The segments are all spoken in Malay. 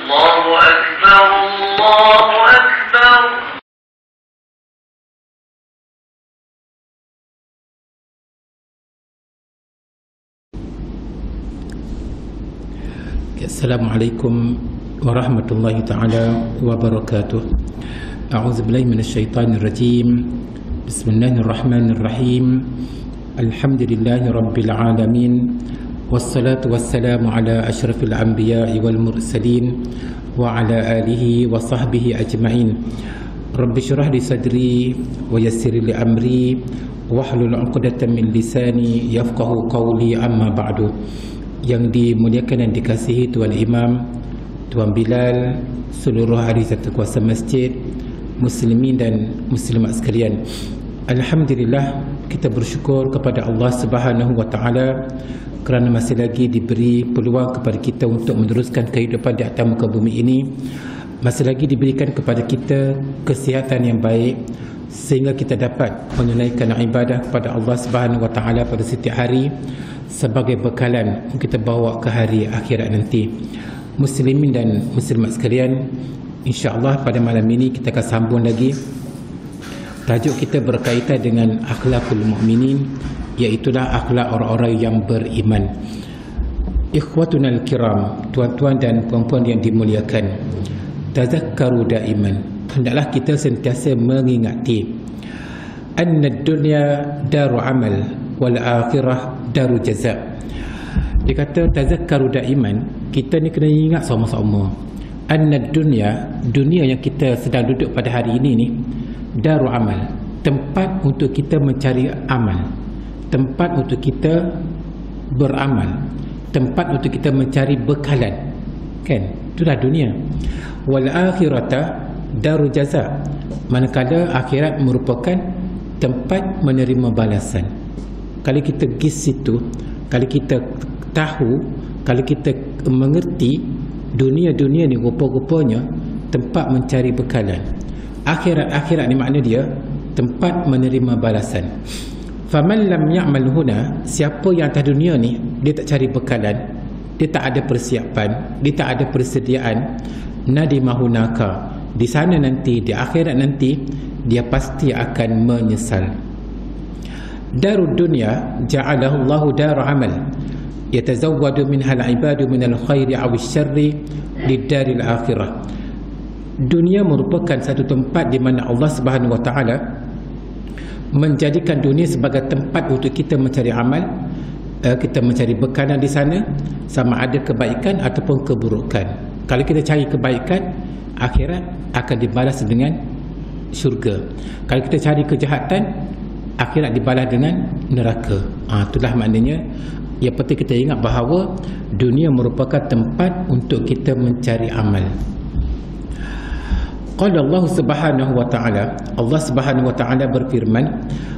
الله أكبر الله أكبر. Assalamualaikum warahmatullahi ta'ala wabarakatuh. A'udzubillahi minasyaitanir rajim. Bismillahirrahmanirrahim. Alhamdulillahi rabbil alamin. Wassalatu wassalamu ala asyrafil anbiya'i wal mursalin wa ala alihi wa sahbihi ajma'in. Rabbi syrah li sadri wa yassir li amri wahlul 'uqdatam min lisani yafqahu qawli, amma ba'du. Yang dimuliakan dan dikasihi Tuan Imam, Tuan Bilal, seluruh ahli serta kuasa masjid, muslimin dan muslimat sekalian, alhamdulillah, kita bersyukur kepada Allah Subhanahu wa taala kerana masih lagi diberi peluang kepada kita untuk meneruskan kehidupan di atas muka bumi ini. Masih lagi diberikan kepada kita kesihatan yang baik sehingga kita dapat menunaikan ibadah kepada Allah Subhanahu wa taala pada setiap hari sebagai bekalan kita bawa ke hari akhirat nanti. Muslimin dan muslimat sekalian, insya-Allah pada malam ini kita akan sambung lagi. Tajuk kita berkaitan dengan akhlakul mukminin, iaitulah akhlak orang-orang yang beriman. Ikhwatunal kiram, tuan-tuan dan puan-puan yang dimuliakan, tazakkaru daiman, hendaklah kita sentiasa mengingati anna dunya daru amal wal akhirah daru jaza. Dia kata tazakkaru daiman, kita ni kena ingat sama-sama anna dunia yang kita sedang duduk pada hari ini ni daru amal, tempat untuk kita mencari amal, tempat untuk kita beramal, tempat untuk kita mencari bekalan, kan? Itulah dunia. Wal akhirata daru jaza, manakala akhirat merupakan tempat menerima balasan. Kalau kita pergi situ, kalau kita tahu, kalau kita mengerti dunia ni rupa-rupanya tempat mencari bekalan. Akhirat ni makna dia tempat menerima balasan. Faman lam ya'mal huna, siapa yang atas dunia ni dia tak cari bekalan, dia tak ada persiapan, dia tak ada persediaan, nadimahunaka, di sana nanti, di akhirat nanti dia pasti akan menyesal. Darud dunya ja'alahu Allahu dar amal yatazawwadu minha al-ibadu min al-khairi aw asy-syarri lid-daril akhirah. Dunia merupakan satu tempat di mana Allah Subhanahu wa taala menjadikan dunia sebagai tempat untuk kita mencari amal, kita mencari bekalan di sana, sama ada kebaikan ataupun keburukan. Kalau kita cari kebaikan, akhirat akan dibalas dengan syurga. Kalau kita cari kejahatan, akhirat dibalas dengan neraka. Itulah maknanya. Yang penting kita ingat bahawa dunia merupakan tempat untuk kita mencari amal. Qala Allah Subhanahu wa taala, Allah Subhanahu wa taala berfirman,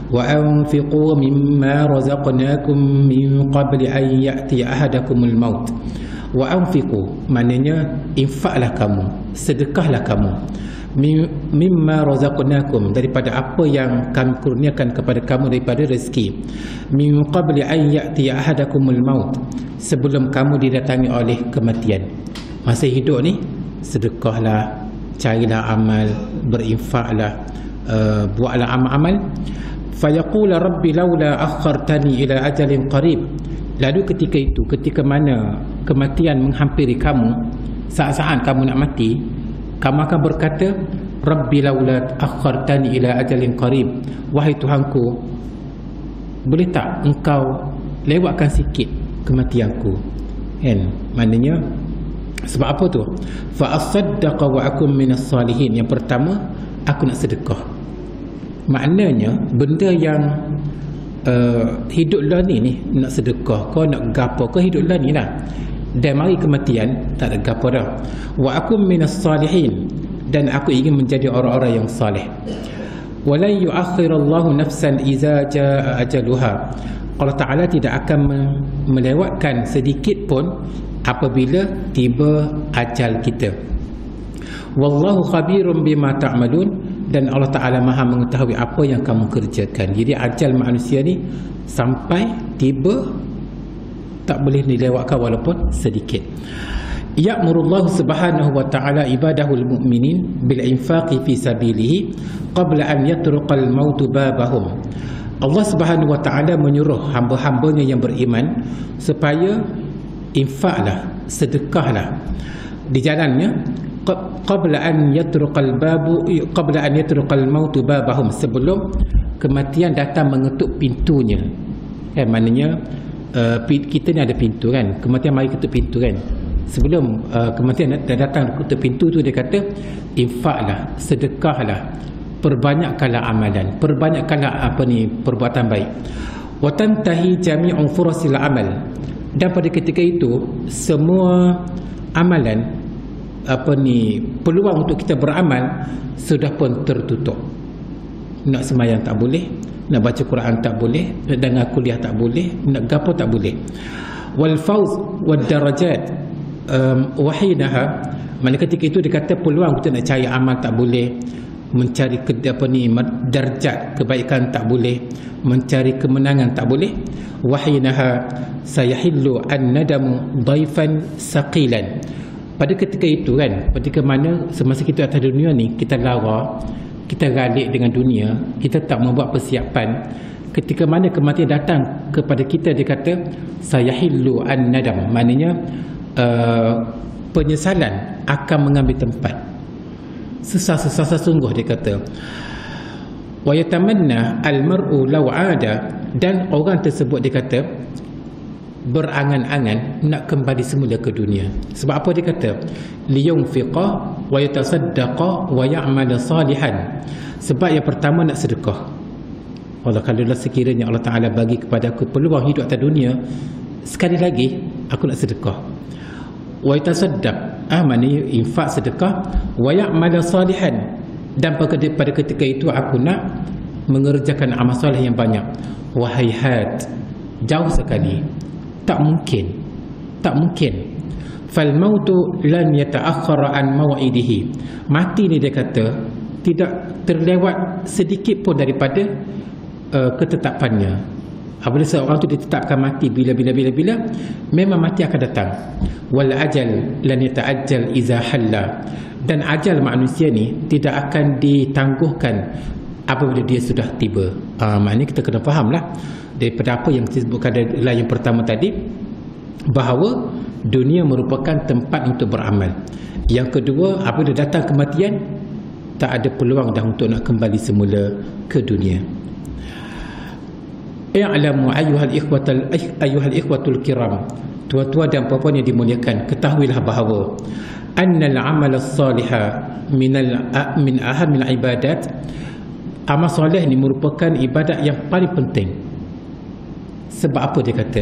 wa anfiqu mimma razaqnakum min qabli an ya'ti ahadakumul maut. Wa anfiqu maknanya infaklah kamu, sedekahlah kamu, mimma razaqnakum, daripada apa yang kami kurniakan kepada kamu daripada rezeki, min qabli an ya'ti ahadakumul maut, sebelum kamu didatangi oleh kematian. Masa hidup ni sedekahlah, carilah amal, berinfaklah, buatlah amal-amal. Fayaqula rabbi laula akhartani ila ajalin qarib. Lalu ketika itu, ketika mana kematian menghampiri kamu, saat-saat kamu nak mati, kamu akan berkata, rabbi laula akhartani ila ajalin qarib, wahai Tuhanku, boleh tak engkau lewatkan sikit kematianku, kan? Maknanya sebab apa tu? Fa asaddaqa wa akum minas salihin. Yang pertama, aku nak sedekah. Maknanya benda yang hidup lah ni nak sedekah, kau nak gapo kau hidup lah ni lah, dan mari kematian tak ada gapo dah. Wa akum minas salihin, dan aku ingin menjadi orang-orang yang saleh. Wala yu'akhirallahu nafsan iza jaa ajaluha. Allah Ta'ala tidak akan melewatkan sedikit pun apabila tiba ajal kita. Wallahu khabirun bima ta'malun, dan Allah Ta'ala maha mengetahui apa yang kamu kerjakan. Jadi ajal manusia ni sampai tiba tak boleh dilewatkan walaupun sedikit. Ya'murullahu subhanahu wa ta'ala ibadahul mu'minin bil infaqi fi sabilihi qabla an yatruqal mautu babahum. Allah subhanahu wa ta'ala menyuruh hamba-hambanya yang beriman supaya infaklah, sedekahlah di jalannya qabla an yatruqal mautu babahum, sebelum kematian datang mengetuk pintunya. Maknanya kita ni ada pintu kan, kematian mari ketuk pintu kan. Sebelum kematian datang ketuk pintu tu, dia kata infaklah, sedekahlah, perbanyakkanlah amalan, perbanyakkanlah perbuatan baik. Wa tantahi jami'u furasil amal, dan pada ketika itu semua amalan peluang untuk kita beramal sudah pun tertutup. Nak sembahyang tak boleh, nak baca Quran tak boleh, nak dengar kuliah tak boleh, nak gapo tak boleh. Wal fauz wad darajat wahinaha, mana ketika itu dia kata peluang kita nak cari amal tak boleh, mencari darjat kebaikan tak boleh, mencari kemenangan tak boleh. Wahinaha sayahillu an-nadamu daifan saqilan, pada ketika itu kan, ketika mana semasa kita atas dunia ni, kita lara, kita galik dengan dunia, kita tak membuat persiapan. Ketika mana kematian datang kepada kita, dia kata sayahillu an-nadam, maknanya penyesalan akan mengambil tempat. Sesasa sungguh, dia kata. Wa yatamanna al-mar'u law 'ada, dan orang tersebut dia kata berangan-angan nak kembali semula ke dunia. Sebab apa dia kata? Liyunfiqa wa yatasaddaqa wa ya'mal salihan. Sebab yang pertama nak sedekah. Allah, kalau sekiranya Allah Ta'ala bagi kepada aku peluang hidup atas dunia, sekali lagi aku nak sedekah. Wa yatasaddaq, maknanya infak, sedekah. Wa ya'mal salihan, dan pada ketika itu aku nak mengerjakan amal soleh yang banyak. Wahaihat, jauh sekali, tak mungkin. Fal mautu lan yata'akhkhara an maw'idihi, mati ni dia kata tidak terlewat sedikit pun daripada ketetapannya. Apabila seorang tu ditetapkan mati bila, memang mati akan datang. Wal ajal lan yata'ajjal iza halla, dan ajal manusia ni tidak akan ditangguhkan apabila dia sudah tiba. Maknanya kita kena fahamlah daripada apa yang disebutkan dalam yang pertama tadi, bahawa dunia merupakan tempat untuk beramal. Yang kedua, apabila datang kematian, tak ada peluang dah untuk nak kembali semula ke dunia. I'lamu ayyuhal ikhwatul kiram, tuan-tuan dan puan-puan yang dimuliakan, ketahuilah bahawa annal amal as-salihah min ahamil ibadat, amal soleh ni merupakan ibadat yang paling penting. Sebab apa dia kata?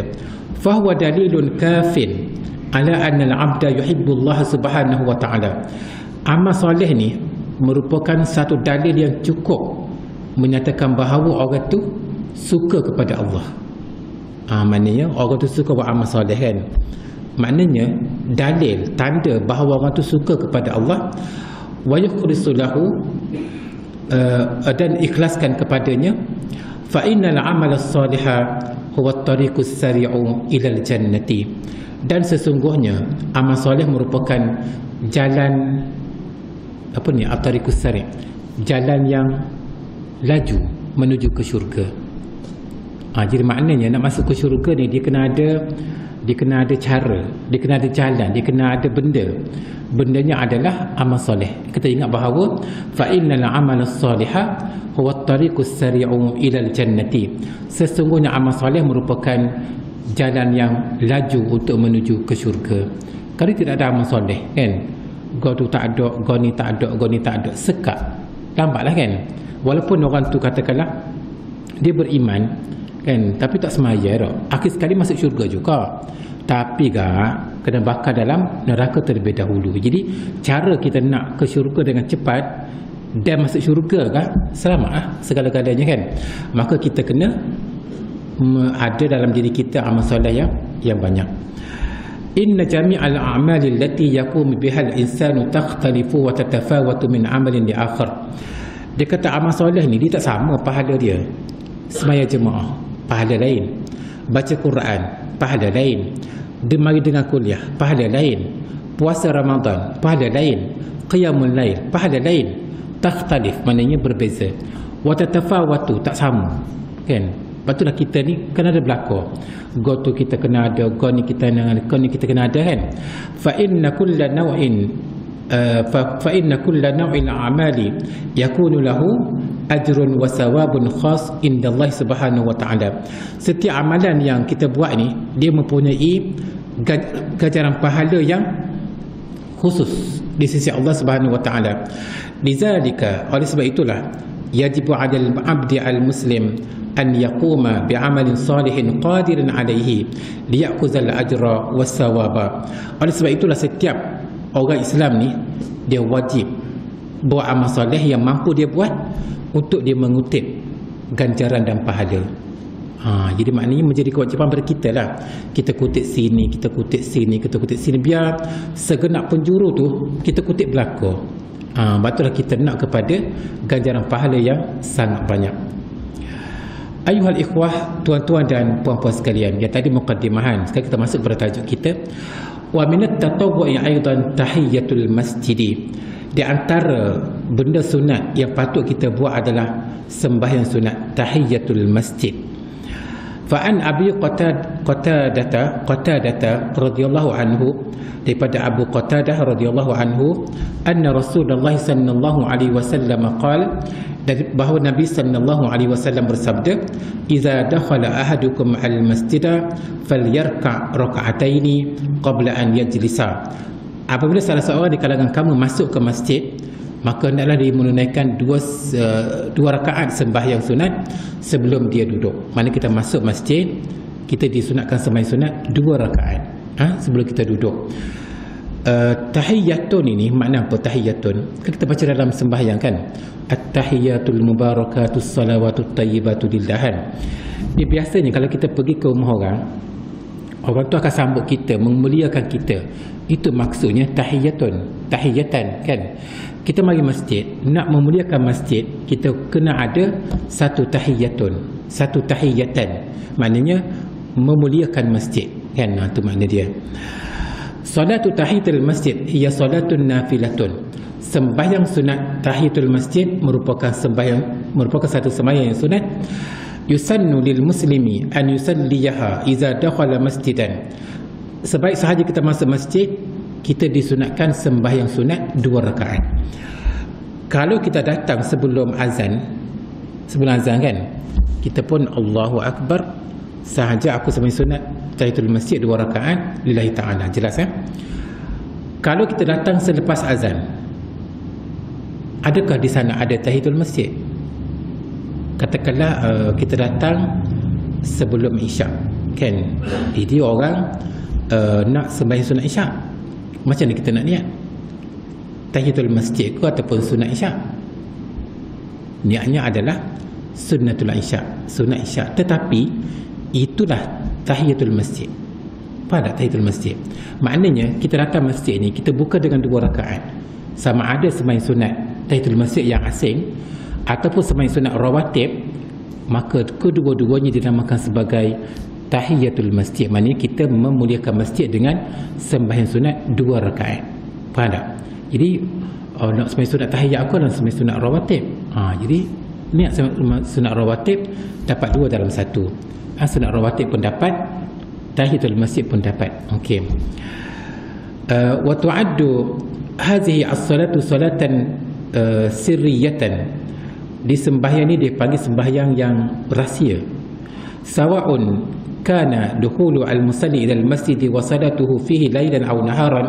Fahuwa dalilun kafin ala anna al-'abda yuhibbu Allah subhanahu wa ta'ala. Amal soleh ni merupakan satu dalil yang cukup menyatakan bahawa orang tu suka kepada Allah. Maknanya orang tu suka buat amal soleh kan. Maknanya dalil, tanda bahawa orang tu suka kepada Allah. Wa yukhlisu lahu, dan ikhlaskan kepadanya. Fa innal amal as-salihah huwa at-tariqus sari'u ila al-jannati, dan sesungguhnya amal soleh merupakan jalan at-tariqus sari', jalan yang laju menuju ke syurga. Jadi maknanya nak masuk ke syurga ni dia kena ada cara, dia kena ada jalan, dia kena ada benda. Bendanya adalah amal soleh. Kita ingat bahawa fa innal amal as-salihah huwa at-tariqus sari'u ila al-jannati, sesungguhnya amal soleh merupakan jalan yang laju untuk menuju ke syurga. Kalau tidak ada amal soleh kan, kau tu tak ada, kau ni tak ada, sekat, lambatlah kan. Walaupun orang tu katakanlah dia beriman kan, tapi tak semaya dah, akhir sekali masuk syurga juga, tapi kena bakar dalam neraka terlebih dahulu. Jadi cara kita nak ke syurga dengan cepat dan masuk syurga selamat segala-galanya kan, maka kita kena ada dalam diri kita amal soleh yang banyak. Inna jami'al a'mali allati yaqumu biha al-insanu takhtalifu wa tatafawatu min 'amalin li akhar. Dia kata amal soleh ni dia tak sama pahala dia. Semaya jemaah pahala lain, baca Quran pahala lain, dia mari dengar kuliah pahala lain, puasa Ramadan pahala lain, qiyamul lail pahala lain, takhtalif maknanya berbeza, wa tatafawatu tak sama kan. Patutlah kita ni kan ada belakang. Go tu kita kena ada, go ni kita kena ada kan. Fa inna kulla naw'in a'mali yakunu lahu ajrun wa sawabun khas inda Allah Subhanahu wa taala. Setiap amalan yang kita buat ni dia mempunyai ganjaran pahala yang khusus di sisi Allah Subhanahu wa taala. Lidzalika, oleh sebab itulah yajibu 'alal 'abdi al-muslim an yaquma bi'amalin salihin qadirin 'alaihi liya'khuzal ajra was sawaba. Oleh sebab itulah setiap orang Islam ni dia wajib buat amal soleh yang mampu dia buat untuk dia mengutip ganjaran dan pahala. Jadi maknanya menjadi kewajipan pada kita lah. Kita kutip sini, kita kutip sini, kita kutip sini, biar segenap penjuru tu kita kutip belakang. Betullah kita nak kepada ganjaran pahala yang sangat banyak. Ayuhal ikhwah, tuan-tuan dan puan-puan sekalian, yang tadi mukaddimahan, sekarang kita masuk pada tajuk kita. Wa minat tatawwu'i aidan tahiyyatul masjid. Di antara benda sunat yang patut kita buat adalah sembahyang sunat tahiyyatul masjid. Fa an Abi Qatadah radhiyallahu anhu, daripada Abu Qatadah radhiyallahu anhu, anna Rasulullah sallallahu alaihi wasallam qala, bahawa Nabi sallallahu alaihi wasallam bersabda, "Idza dakhala ahadukum al-masjida falyarka' rak'ataini qabla an yajlisa." Apabila salah seorang di kalangan kamu masuk ke masjid, maka hendaklah dia menunaikan dua rakaat sembahyang sunat sebelum dia duduk. Mana kita masuk masjid, kita disunatkan sembahyang sunat 2 rakaat sebelum kita duduk. Tahiyyatun ini makna apa? Tahiyyatun kan kita baca dalam sembahyang kan, at-tahiyyatul mubarakatus salawatut tayyibatu lillahan. Dia biasanya kalau kita pergi ke rumah orang tu akan sambut kita, memuliakan kita. Itu maksudnya tahiyatan kan. Kita mari masjid, nak memuliakan masjid, kita kena ada satu tahiyatan. Maknanya memuliakan masjid kan. Itu makna dia. Salatu tahiyatul masjid ia salatun nafilatun. Sembahyang sunat tahiyatul masjid merupakan satu sembahyang yang sunat. Yusannu lil muslimi an yusalliyaha idza dakhala masjidan. Sebaik sahaja kita masuk masjid, kita disunatkan sembahyang sunat 2 rakaat. Kalau kita datang sebelum azan kan, kita pun Allahu Akbar sahaja, aku sembahyang sunat tahiyatul masjid 2 rakaat lillahi ta'ala. Jelas kan? Kalau kita datang selepas azan, adakah di sana ada tahiyatul masjid? Katakanlah kita datang sebelum isyak kan, jadi orang nak sembahyang sunat isyak, macam mana kita nak niat? Tahiyatul masjid ke ataupun sunat isyak? Niatnya adalah sunnatul isyak, sunat isyak. Tetapi itulah tahiyatul masjid. Pada tahiyatul masjid, maknanya kita datang masjid ni, kita buka dengan 2 rakaat. Sama ada sembahyang sunat tahiyatul masjid yang asing ataupun sembahyang sunat rawatib, maka kedua-duanya dinamakan sebagai tahiyatul masjid. Maknanya kita memuliakan masjid dengan sembahyang sunat 2 rakaat. Faham tak? Jadi nak sembahyang sunat tahiyat aku dan sembahyang sunat rawatib. Jadi niat sunat rawatib dapat 2 dalam 1. Sunat rawatib pun dapat, tahiyatul masjid pun dapat. Okey. Wa tu'addu hadhihi as-salatu salatan sirriyatan. Di sembahyang ni dipanggil sembahyang yang rahsia. Sawa'un kana dukhulu al-musalli ila al-masjid wa salatuhu fihi lailan aw naharan.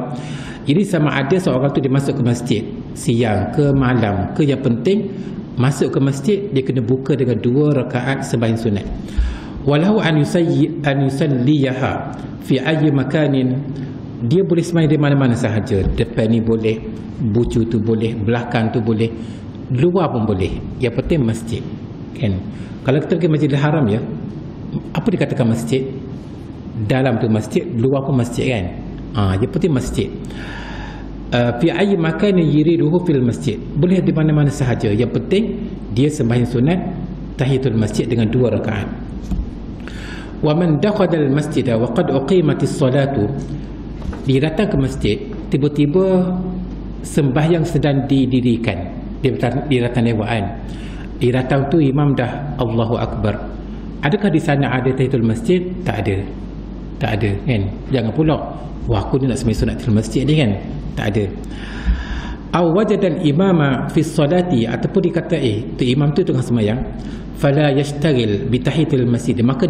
Jadi sama ada seorang tu dia masuk ke masjid siang ke malam ke, yang penting masuk ke masjid dia kena buka dengan 2 rakaat sembahyang sunat. Walau an yusalliyaha fi ayyi makanin, dia boleh sembahyang di mana-mana sahaja. Depan ni boleh, bucu tu boleh, belakang tu boleh, luar pun boleh. Yang penting masjid kan. Kalau kita pergi Masjidil Haram ya, apa dikatakan masjid? Dalam tu masjid, luar pun masjid kan. Yang penting masjid. Fi ayyi makanin yuriduhu fil masjid, boleh di mana-mana sahaja. Yang penting dia sembahyang sunat tahiyatul masjid dengan 2 rakaat. Wa man dakhala al masjid wa qad uqimatis salatu, dia datang ke masjid tiba-tiba sembahyang sedang didirikan di ratan lewaan. Di ratan tu imam dah Allahu Akbar. Adakah di sana ada tahiyatul masjid? Tak ada. Tak ada kan. Jangan pula wah aku ni nak sembahyang sunat tahiyatul masjid ni kan. Tak ada. Aw wajadal imama fi salati, ataupun dikata tu imam tu tengah sembahyang, fala yashtagil bi tahiyatul masjid, maka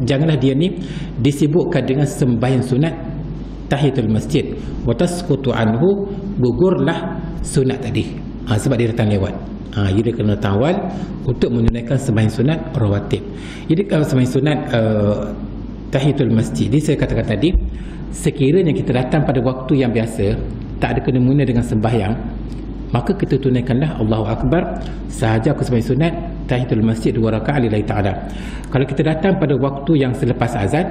janganlah dia ni disibukkan dengan sembahyang sunat tahiyatul masjid. Wa tasqutu anhu, gugurlah sunat tadi. Sebab dia datang lewat. Dia kena tawal untuk menunaikan sembahyang sunat rawatib. Jadi kalau sembahyang sunat tahiyatul masjid, jadi saya katakan tadi, sekiranya kita datang pada waktu yang biasa, tak ada kena-mengena dengan sembahyang, maka kita tunaikanlah Allahu Akbar sahaja aku sembahyang sunat tahiyatul masjid 2 rakaat lillahi ta'ala. Kalau kita datang pada waktu yang selepas azan,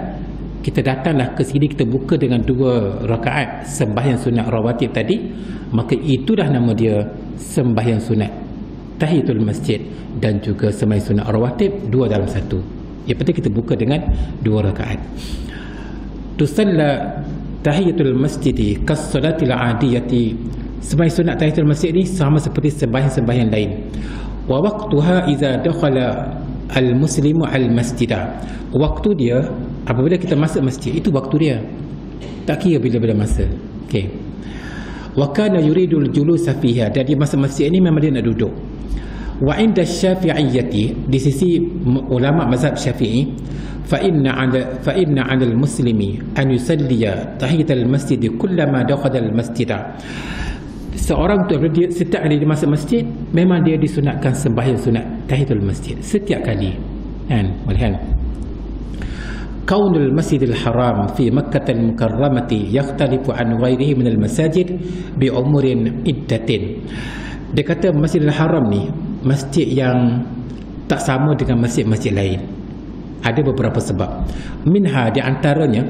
kita datanglah ke sini, kita buka dengan 2 rakaat sembahyang sunat rawatib tadi, maka itulah nama dia sembahyang sunat tahiyatul masjid dan juga sembahyang sunat rawatib 2 dalam 1. Yang penting kita buka dengan 2 rakaat. Tusalla tahiyatul masjidi kas salatil adiyati, sembahyang sunat tahiyatul masjid ni sama seperti sembahyang-sembahyang lain. Wa waqtuha idza dakhala al-muslimu al-masjidah, waktu dia apabila kita masuk masjid, itu waktu dia, tak kira bila-bila masa. Okey. Wa kana yuridul julusa fiha, dan dia masuk masjid ni memang dia nak duduk. Wa inda syafi'iyyati, di sisi ulama mazhab Syafi'i, fa inna 'ala al-muslimi an yusalliya tahiyatul masjid kullama dakhala al-masjidah. Seorang tu dia setiap kali dia masuk masjid, memang dia disunatkan sembahyang sunat tahiyatul masjid setiap kali. Kan? Boleh kan? Kaunul Masjidil Haram fi Makkah al-Mukarramati yakhtalifu an ghairihi min al-masajid bi umurin iddatin. Dia kata Masjidil Haram ni masjid yang tak sama dengan masjid-masjid lain. Ada beberapa sebab. Minha, di antaranya,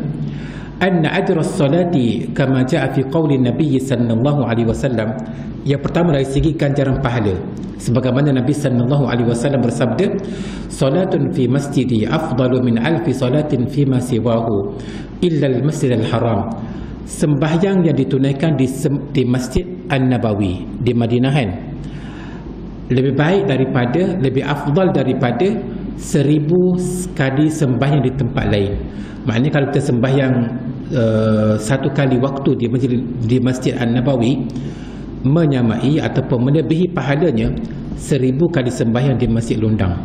anna ajra as-salati kama jaa fi qauli Nabi sallallahu alaihi wasallam. Yang pertama dari segi ganjaran pahala, sebagaimana Nabi sallallahu alaihi wasallam bersabda, salatun fi masjidi afdalu min alfi salatin fi ma siwahu illa al-masjidil haram. Sembahyang yang ditunaikan di Masjid An-Nabawi di Madinah kan, lebih baik daripada, lebih afdal daripada 1000 kali sembahyang di tempat lain. Maknanya kalau kita sembahyang satu kali waktu di Masjid An-Nabawi, menyamai ataupun melebihi pahalanya 1000 kali sembahyang di Masjid Lundang.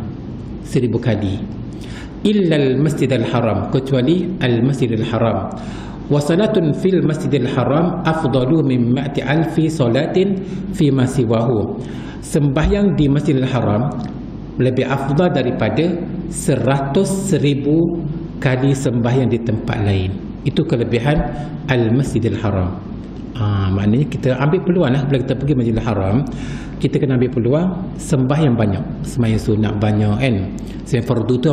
1000 kali. Illal Masjidil Haram, kecuali Al-Masjidil Haram. Wa salatun fil Masjidil Haram afdalu min 100,000 salatin fi ma siwahu. Sembahyang di Masjidil Haram lebih afdal daripada 100,000 kali sembahyang di tempat lain. Itu kelebihan Al-Masjidil Haram. Maknanya kita ambil peluang lah, bila kita pergi Masjidil Haram, kita kena ambil peluang sembahyang banyak, sembahyang sunat banyak kan. Sembahyang fardu tu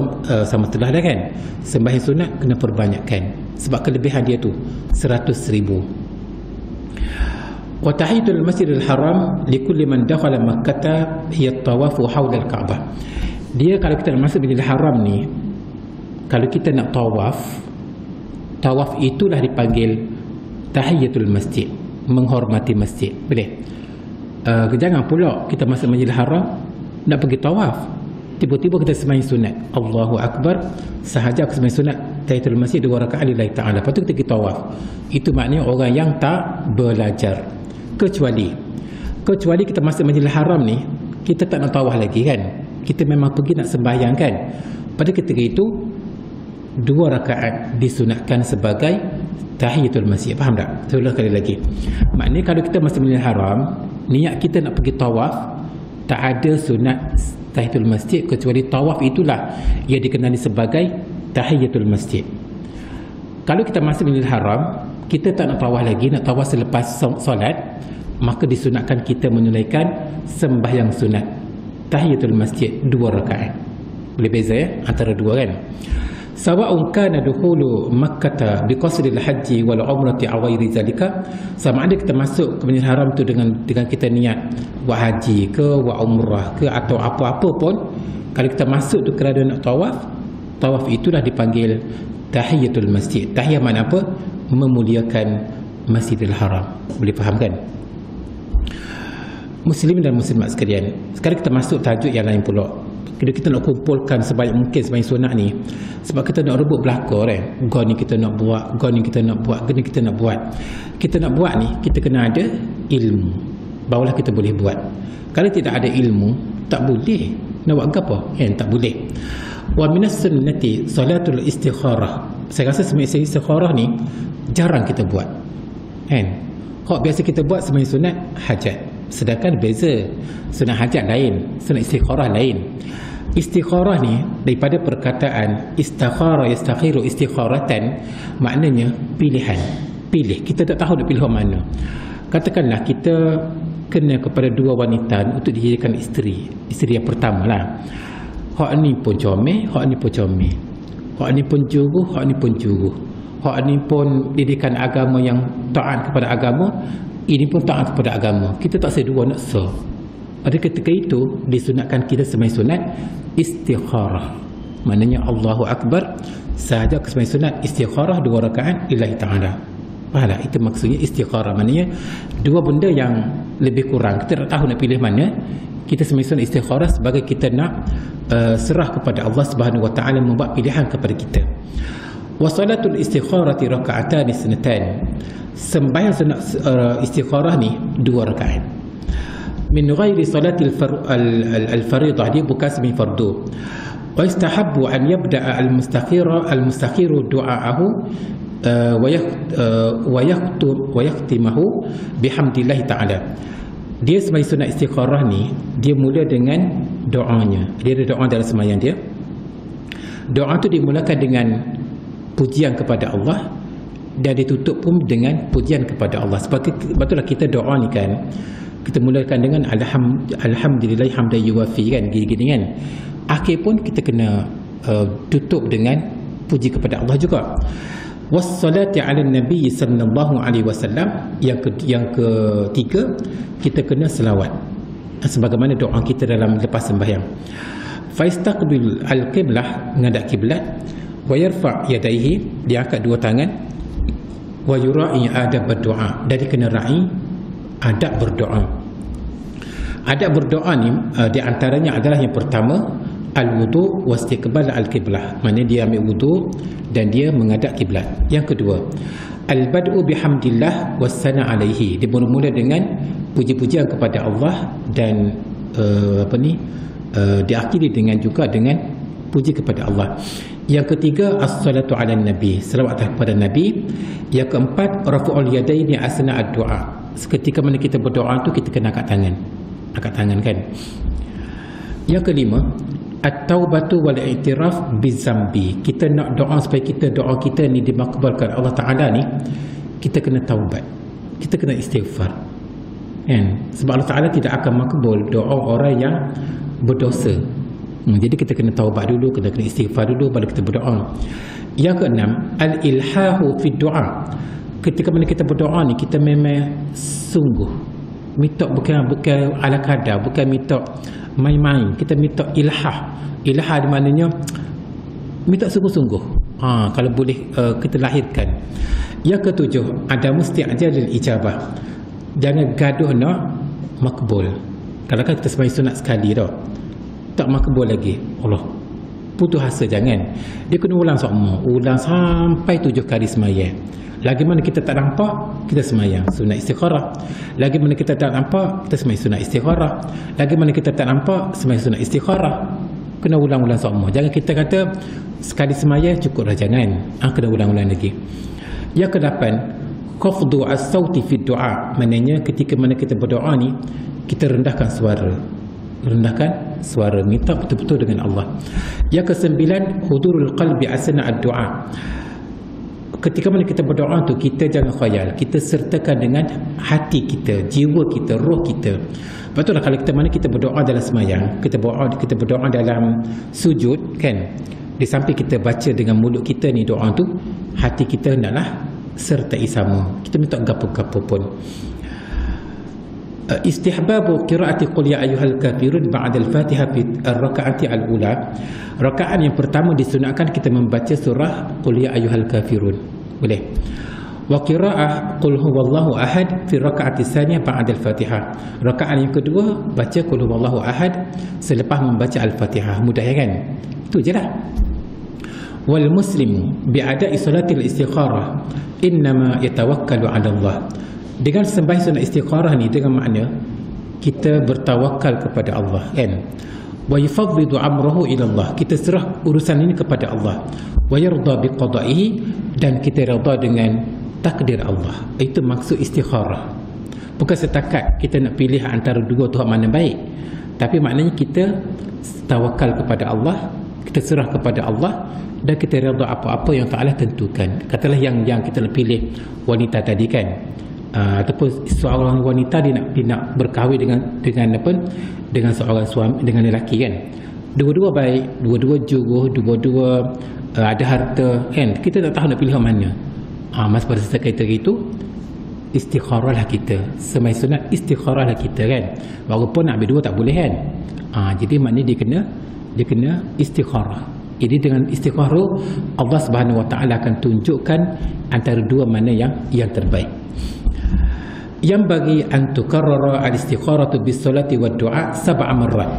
sama telah dah kan, sembahyang sunat kena perbanyakkan, sebab kelebihan dia tu 100,000. Wa tahiyatul Masjidil Haram likulli man dakhala Makkah hiya tawafu haula al-Ka'bah. Dia kalau kita nak masuk Masjidil Haram ni, kalau kita nak tawaf itulah dipanggil tahiyatul masjid, menghormati masjid. Boleh? Jangan pula kita masuk Masjidil Haram nak pergi tawaf, tiba-tiba kita sembahyang sunat Allahu Akbar sahaja aku sembahyang sunat tahiyatul masjid 2 rakaat lillahi ta'ala, lepas tu kita pergi tawaf. Itu maknanya orang yang tak belajar. Kecuali kita masuk Masjidil Haram ni, kita tak nak tawaf lagi kan, kita memang pergi nak sembahyang kan, pada ketika itu 2 rakaat disunatkan sebagai tahiyatul masjid. Faham tak? Seulang kali lagi. Maknanya kalau kita masuk Masjidil Haram, niat kita nak pergi tawaf, tak ada sunat tahiyatul masjid, kecuali tawaf itulah yang dikenali sebagai tahiyatul masjid. Kalau kita masuk Masjidil Haram, kita tak nak tawaf lagi, nak tawaf selepas solat, maka disunatkan kita menunaikan sembahyang sunat tahiyatul masjid 2 rakaat. Boleh beza ya antara dua kan. Sawa'un kana dukhulu Makkah biqasdil haji wal umrati aw ghairi zalika, sama ada kita masuk ke Masjidil Haram tu dengan kita niat buat haji ke, buat umrah ke, atau apa-apa pun, kalau kita masuk tu kerana nak tawaf itulah dipanggil tahiyatul masjid. Tahiyah makna apa? Memuliakan Masjidil Haram. Boleh faham kan? Muslimin dan muslimat sekalian, sekarang kita masuk tajuk yang lain pula. Kita nak kumpulkan sebanyak mungkin sebanyak sunat ni, sebab kita nak rebut belakang kan. Gol ni kita nak buat, gol ni kita nak buat, gol ni kita nak buat. Kita nak buat ni, kita kena ada ilmu, barulah kita boleh buat. Kalau tidak ada ilmu, tak boleh. Nak buat apa? Tak boleh. Wa minas sunnati salatul istikharah. Saya rasa sembahyang istikharah ni jarang kita buat. Hak biasa kita buat sembahyang sunat hajat. Sedangkan beza, sunat hajat lain, sunat istikharah lain. Istikharah ni daripada perkataan istakhara yastakhiru istikharatan, maknanya pilihan. Pilih, kita tak tahu nak pilih mana. Katakanlah kita kena kepada dua wanita untuk dijadikan isteri yang pertama lah. Hak ni pun comel, hak ni pun comel. Hak ni pun juruh, hak ni pun juruh. Hak ni pun didikan agama yang taat kepada agama, ini pun taat kepada agama. Kita tak sedua nak sah. Pada ketika itu disunatkan kita sembahyang sunat istikharah. Maknanya Allahu Akbar sahaja sembahyang sunat istikharah 2 rakaat lillahi ta'ala. Pahala, itu maksudnya istikharah. Maknanya dua benda yang lebih kurang, kita tak tahu nak pilih mana. Kita sembahyang sunat istikharah sebagai kita nak serah kepada Allah Subhanahu wa taala membuat pilihan kepada kita. Wa salatul istikharati raka'atan sunatan. Sembahyang sunat istikharah ni 2 rakaat. Min ghairi salatil al-faridah, dia bukan sembahyang fardu. Wa istahabbu an yabda'a al-mustakhiru du'aahu wa yaktimahu bihamdillah ta'ala. Dia sembahyang sunat istikharah ni, dia mula dengan doanya. Dia ada doa dalam sembahyang dia. Doa tu dimulakan dengan pujian kepada Allah dan ditutup pun dengan pujian kepada Allah. Sebab itulah kita doa ni kan, kita mulakan dengan alhamdulillah hamdan yuwafi kan, gini-gini kan. Akhir pun kita kena tutup dengan puji kepada Allah juga. Wassalati ala nabi sallallahu alaihi wasallam. Yang ketiga, kita kena selawat sebagaimana doa kita dalam lepas sembahyang. Faistaqbil al-qiblah, menghadap kiblat. Wa yarfa' yadayhi, dia angkat 2 tangan. Wa yura'i adab berdoa, dan dia kena ra'i adab berdoa. Adab berdoa ni di antaranya adalah yang pertama al-wudu' wa istiqbal al-qiblah, maknanya dia ambil wudu dan dia menghadap kiblat. Yang kedua, al-bad'u bihamdillah was-sana alaihi, dia bermula dengan puji-pujian kepada Allah dan diakhiri juga dengan puji kepada Allah. Yang ketiga, as-salatu ala nabi, selawat kepada nabi. Yang keempat, rafu'ul yadaini asna ad-du'a, seketika mana kita berdoa tu kita kena angkat tangan kan. Yang kelima, at-taubatu wal i'tiraf bizambi, kita nak doa supaya doa kita ni dimakbulkan Allah Ta'ala ni, kita kena taubat, kita kena istighfar kan? Sebab Allah Ta'ala tidak akan makbul doa orang yang berdosa. Jadi kita kena taubat dulu, kena istighfar dulu baru kita berdoa. Yang keenam, al-ilhahu fi du'a, ketika mana kita berdoa ni kita memang sungguh minta, bukan ala kadar, bukan minta main-main, kita minta ilhah. Ilhah di maknanya minta sungguh-sungguh. Kalau boleh kita lahirkan. Yang ketujuh, ada musti'ajalil ijabah, jangan gaduh nak makbul. Kalau kan kita sembahyang sunat sekali dah tak makbul lagi, Allah putus asa, jangan. Dia kena ulang sampai 7 kali sembahyang. Lagi mana kita tak nampak, kita sembahyang sunat istikharah. Lagi mana kita tak nampak, kita sembahyang sunat istikharah. Lagi mana kita tak nampak, sembahyang sunat istikharah. Kena ulang-ulang semua. Jangan kita kata sekali sembahyang cukup dah, jangan. Kena ulang-ulang lagi. Yang ke-8, khafdu as-sauti fi du'a, maknanya ketika mana kita berdoa ni kita rendahkan suara, minta betul-betul dengan Allah. Yang ke-9, hudurul qalbi asna ad-du'a, ketika mana kita berdoa tu kita jangan khayal, kita sertakan dengan hati kita, jiwa kita, roh kita. Betul lah, kalau kita berdoa dalam sembahyang, kita berdoa dalam sujud kan, di samping kita baca dengan mulut kita ni doa tu, hati kita hendaklah sertai sama, kita minta gapo-gapo pun. Istihbabu qiraati qul ya ayyuhal kafirun ba'da al-Fatihah fi ar-raka'ati al-ula. Rakaat yang pertama disunatkan kita membaca surah qul ya ayyuhal kafirun. Boleh. Wa qira'ah qul huwallahu ahad fi raka'ati tsaniyah ba'da al-Fatihah. Rakaat yang kedua baca qul huwallahu ahad selepas membaca al-Fatihah. Mudah ya kan? Itu je lah. Wal muslimu bi'ada'i salatil istikharah innama yatawakkalu 'ala Allah. Dengan sembahyang sunat istikharah ni dengan makna kita bertawakal kepada Allah kan. Wa yafawwidu amrahu ila Allah. Kita serah urusan ini kepada Allah. Wa yarda biqada'ihi, dan kita redha dengan takdir Allah. Itu maksud istikharah. Bukan setakat kita nak pilih antara dua tu mana baik, tapi maknanya kita tawakal kepada Allah, kita serah kepada Allah, dan kita redha apa-apa yang Allah tentukan. Katalah yang kita nak pilih wanita tadi kan, ataupun seorang wanita dia nak berkahwin dengan seorang suami, dengan lelaki kan. Dua-dua baik, dua-dua juruh, dua-dua ada harta kan. Kita tak tahu nak pilih mana. Mas pada sekaitan itu istikharahlah kita. Semai sunat istikharahlah kita kan. Walaupun nak ambil dua tak boleh kan. Jadi maknanya dia kena istikharah. Jadi dengan istikharah Allah Subhanahu Wa Taala akan tunjukkan antara dua mana yang terbaik. Yang bagi antukarrara al-istikharatu bis-salati wad-du'a 7 marrat.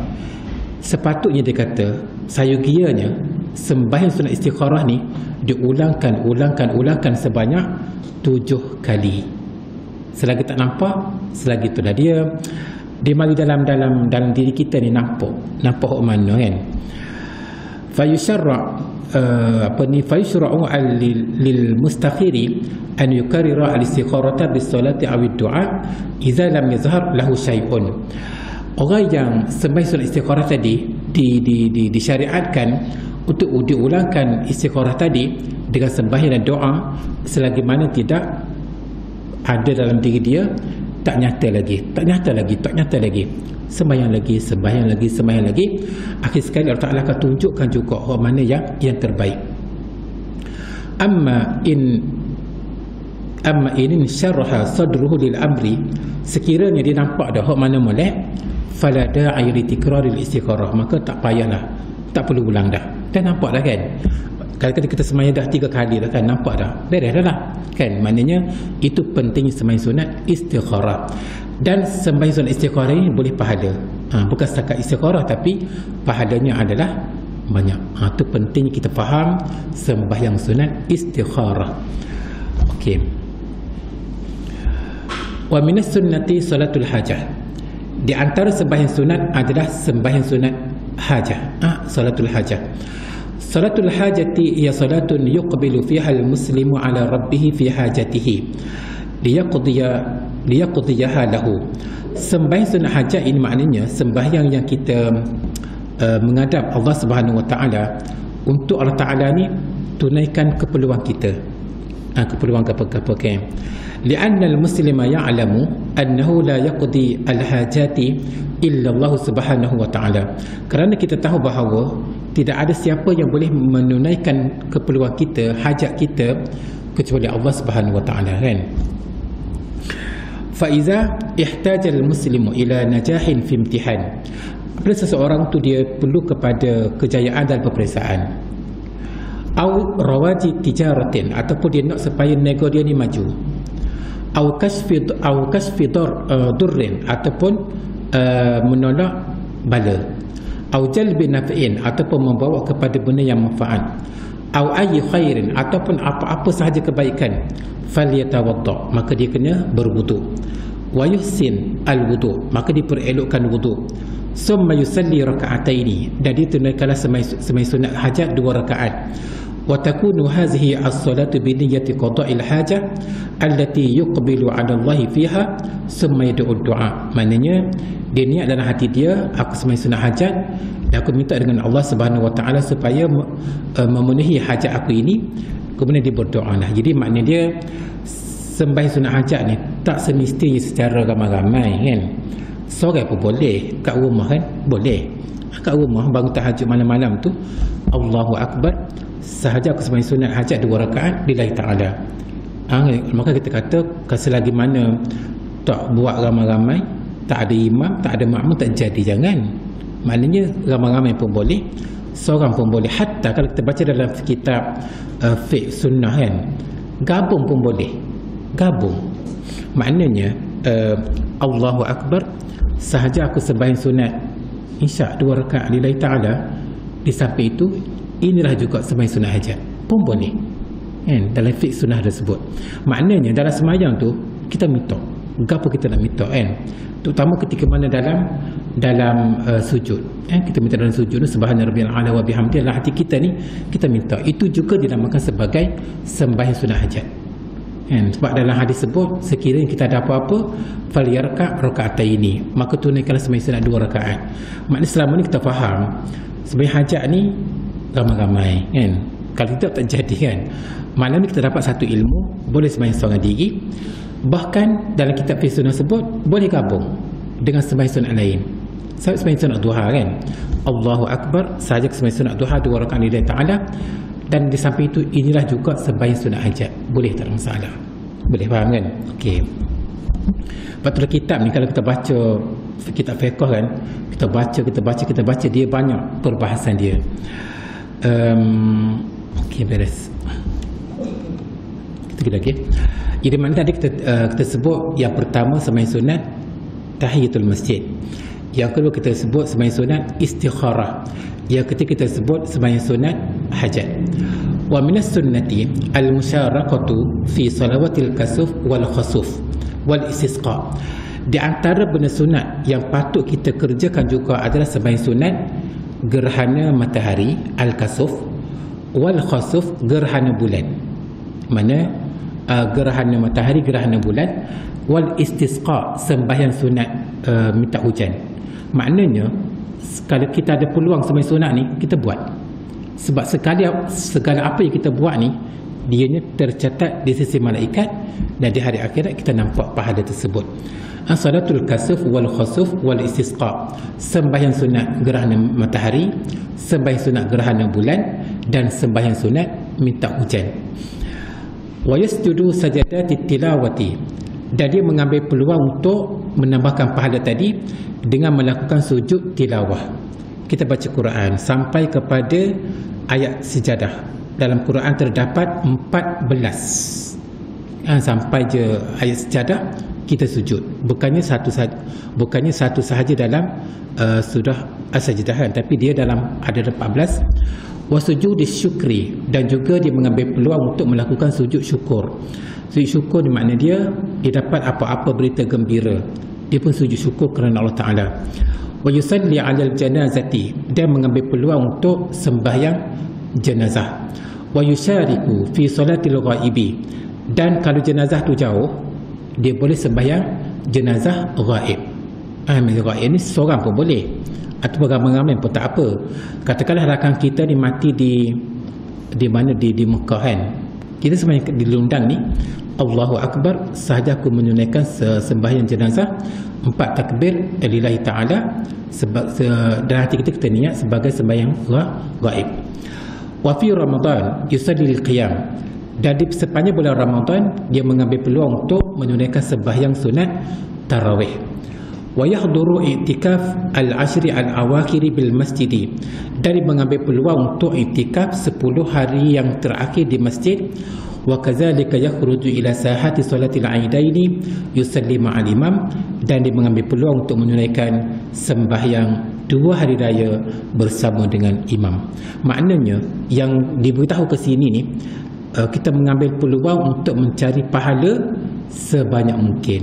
Sepatutnya dia kata sayugianya sembahyang sunat istikharah ni diulangkan sebanyak 7 kali. Selagi tak nampak, selagi itulah dia mari dalam diri kita ni nampak hok mana kan. Fayushra'u lil mustakhiri an yukarrira al-istikharata bis-salati aw ad-du'a idza lam yazhar lahu syai'un. Orang yang sembahyang sunat istikharah tadi disyariatkan untuk diulangkan istikharah tadi dengan sembahyang dan doa selagi mana tidak ada dalam diri dia, tak nyata lagi, sembahyang lagi. Akhir sekali Allah Ta'ala akan tunjukkan juga mana yang terbaik. Amma in syarha sadruhu lil amri, sekiranya dia nampak dah hak mana molek, fala da'i li tikraril istikharah, maka tak payahlah, tak perlu ulang dah. Dah nampak dah kan. Kalau kita sembahyang dah 3 kali dah kan, nampak dah, beres dah lah kan. Maknanya itu pentingnya sembahyang sunat istikharah. Dan sembahyang sunat istikharah ini boleh pahala. Bukan setakat istikharah, tapi pahalanya adalah banyak. Itu pentingnya kita faham sembahyang sunat istikharah. Okey. Wa minas sunnati salatul hajah. Di antara sembahyang sunat adalah sembahyang sunat hajah. Salatul hajah. Salatul hajati ia salatun yuqbilu fiha al-muslimu ala rabbih fi hajatihi liyaqdiyaha lahu. Sembahyang sunat hajat ini maknanya sembahyang yang kita menghadap Allah Subhanahu Wa Taala untuk Allah Taala ni tunaikan keperluan kita. Keperluan apa-apa kan. Li'anna al-muslima ya'lamu annahu la yaqdi al-hajati illa Allah Subhanahu Wa Taala. Kerana kita tahu bahawa tidak ada siapa yang boleh menunaikan keperluan kita, hajat kita, kecuali Allah Subhanahu Wa Taala kan. Fa iza ihtaja al-muslimu ila najahin fi imtihan. Apabila seseorang tu dia perlu kepada kejayaan dalam peperiksaan, au rawaji tijaratin, ataupun dia nak supaya nego dia ni maju, au kasfi durrin, ataupun menolak bala, au jalbi naf'in, ataupun membawa kepada benda yang manfaat, au ayyi khairin, ataupun apa-apa sahaja kebaikan, falyatawadda, maka dia kena berwuduk, wa yuhsin alwudu, maka dia perelokkan wuduk, summa yusalli raka'ataini, dan dia tunaikanlah semai sunat hajat 2 rakaat. Wa takunu hadhihi as-salatu bi niyyati qada'il hajah allati yuqbilu 'ala Allah fiha summa yad'u du'a. Maknanya dia niat dalam hati dia, aku semai sunat hajat dan aku minta dengan Allah Subhanahu Wa Taala supaya memenuhi hajat aku ini, kemudian dia berdoa lah. Jadi maknanya dia sembahyang sunat hajat ni tak semestinya secara ramai-ramai kan. Seorang pun boleh, kat rumah kan boleh. Kat rumah bangun tahajud malam-malam tu, Allahu Akbar, sahaja aku sembahyang sunat hajat 2 rakaat lillahi ta'ala. Maka kita kata selagi mana tak buat ramai-ramai, tak ada imam, tak ada makmum, tak jadi, jangan. Maknanya ramai-ramai pun boleh, seorang pun boleh. Hatta kalau kita baca dalam kitab fiqh sunnah kan, gabung pun boleh. gabung. Maknanya Allahu Akbar, sahaja aku sembahyang sunat Isyak 2 rakaat lillahi ta'ala, di samping itu inilah juga sembahyang sunat hajat pun boleh kan, dalam fiqh sunnah tersebut. Maknanya dalam sembahyang tu kita minta gapo kita nak minta kan, terutama ketika mana dalam sujud kita minta dalam sujud tu subhana rabbiyal a'la wa bihamdihi, dalam hati kita ni kita minta, itu juga dinamakan sebagai sembahyang sunat hajat kan. Sebab dalam hadis sebut sekiranya kita ada apa-apa falyarka' raka'ataini, maka tunaikanlah sembahyang sunat 2 rakaat. Maknanya selama ni kita faham sembahyang hajat ni ramai-ramai kan, kalau tidak tak jadi kan. Maknanya kita dapat satu ilmu, boleh sembahyang seorang diri, bahkan dalam kitab fiqh sunnah sebut boleh gabung dengan sembahyang sunat lain. Sembahyang sunat duha kan, Allahu Akbar sahaja sembahyang sunat duha 2 rakaat lillahi ta'ala, dan di samping itu inilah juga sembahyang sunat hajat, boleh, tak ada masalah. Boleh faham kan? Okey. Betul, kitab ni kalau kita baca kitab fiqh kan, kita baca dia banyak perbahasan dia. Okey, beres. Kita lagi. Jadi mana tadi kita sebut yang pertama sembahyang sunat tahiyatul masjid, yang kedua kita sebut sembahyang sunat istikharah, yang ketiga kita sebut sembahyang sunat hajat. Wa minas sunnati al-musyarakatu fi salawatil kasuf wal khasuf wal istisqa. Di antara benda sunat yang patut kita kerjakan juga adalah sembahyang sunat gerhana matahari al-kasuf wal khasuf gerhana bulan. Mana gerhana matahari, gerhana bulan, wal istisqa sembahyang sunat minta hujan. Maknanya kalau kita ada peluang sembahyang sunat ni kita buat, sebab segala apa yang kita buat ni dianya tercatat di sisi malaikat, dan di hari akhirat kita nampak pahala tersebut. Salatul kasuf wal khasuf wal istisqa, sembahyang sunat gerhana matahari, sembahyang sunat gerhana bulan, dan sembahyang sunat minta hujan. Wa yasjudu sajadati tilawati, dan dia mengambil peluang untuk menambahkan pahala tadi dengan melakukan sujud tilawah. Kita baca Quran sampai kepada ayat sejadah. Dalam Quran terdapat 14 sampai je ayat sejadah kita sujud, bukannya satu sahaja dalam surah as-sajdah, tapi dia dalam ada 14. Wasujud syukri, dan juga dia mengambil peluang untuk melakukan sujud syukur. Sujud syukur di makna dia dapat apa-apa berita gembira, dia pun sujud syukur kerana Allah Ta'ala. Wa yusalli 'alal janazati, dan mengambil peluang untuk sembahyang jenazah. Wa yusyariku fi salatil ghaibi, dan kalau jenazah tu jauh dia boleh sembahyang jenazah ghaib. Ghaib ni seorang pun boleh, atau beramai-ramai pun tak apa. Katakanlah rakan kita ni mati di mana, di Mekah kan, kita sembahyang di Lundang ni Allahu Akbar sahaja aku menunaikan sembahyang jenazah 4 takbir lillahi ta'ala, dalam hati kita niat sebagai sembahyang ghaib. Wa fi Ramadan yusalli al-qiyam, dan di sepanjang bulan Ramadan dia mengambil peluang untuk menunaikan sembahyang sunat tarawih. Wa yahduru i'tikaf al-ashri al-awakhir bil masjid, dari mengambil peluang untuk i'tikaf 10 hari yang terakhir di masjid. Wa kadzalika yakhruju ila sahati salatil aidaini yusalli ma'al imam, dan dia mengambil peluang untuk menunaikan sembahyang 2 hari raya bersama dengan imam. Maknanya yang diberitahu ke sini ni, kita mengambil peluang untuk mencari pahala sebanyak mungkin.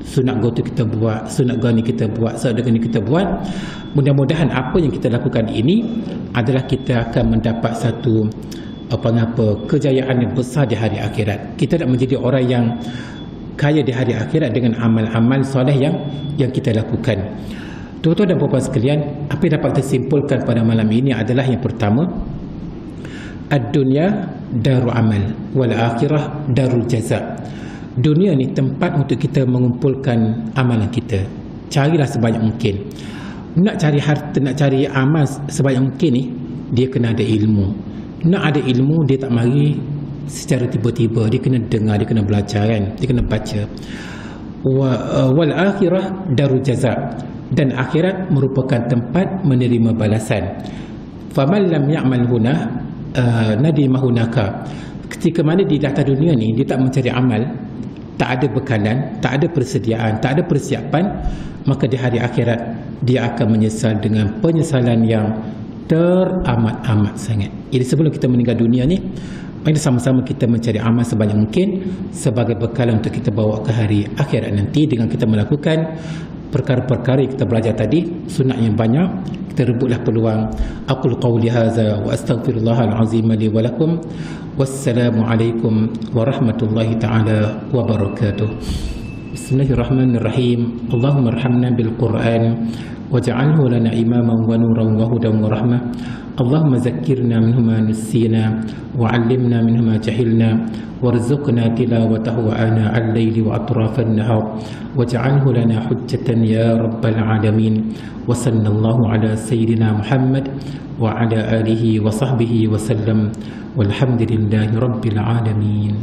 Sunat go tu kita buat, sunat go ni kita buat, sedekah ni kita buat. Mudah-mudahan apa yang kita lakukan ini adalah kita akan mendapat satu kejayaan yang besar di hari akhirat. Kita nak menjadi orang yang kaya di hari akhirat dengan amal-amal soleh yang kita lakukan. Tuan-tuan dan puan-puan sekalian, apa yang dapat kita simpulkan pada malam ini adalah yang pertama, ad-dunya darul amal wal akhirah darul jaza. Dunia ni tempat untuk kita mengumpulkan amalan kita. Carilah sebanyak mungkin. Nak cari harta, nak cari amal sebanyak mungkin ni, dia kena ada ilmu. Nak ada ilmu, dia tak mari secara tiba-tiba, dia kena dengar, dia kena belajar kan, dia kena baca. Wal akhirah darul jaza, dan akhirat merupakan tempat menerima balasan. Faman lam ya'mal huna nadima hunaka, ketika mana di atas dunia ni dia tak mencari amal, tak ada bekalan, tak ada persediaan, tak ada persiapan, maka di hari akhirat dia akan menyesal dengan penyesalan yang teramat-amat sangat. Jadi sebelum kita meninggal dunia ni, mari sama-sama kita mencari amal sebanyak mungkin sebagai bekal untuk kita bawa ke hari akhirat nanti, dengan kita melakukan perkara-perkara yang kita belajar tadi, sunat yang banyak. Kita rebutlah peluang. Aqul qawli hadza wa astaghfirullahal azim li wa lakum. Wassalamualaikum warahmatullahi taala wabarakatuh. Bismillahirrahmanirrahim. Allahumma arhamna bil Qur'an waj'alhu lana imaman wa nuran wa hudan wa rahmah. Allahumma zakkirna minhu ma nusina wa 'allimna minhu ma jahilna warzuqna tilawatahu ana al-layli wa atrafan nahar waj'alhu lana hujjatan ya rabbal alamin. Wa sallallahu ala sayyidina Muhammad wa ala alihi wa sahbihi wa sallam walhamdulillahi rabbil alamin.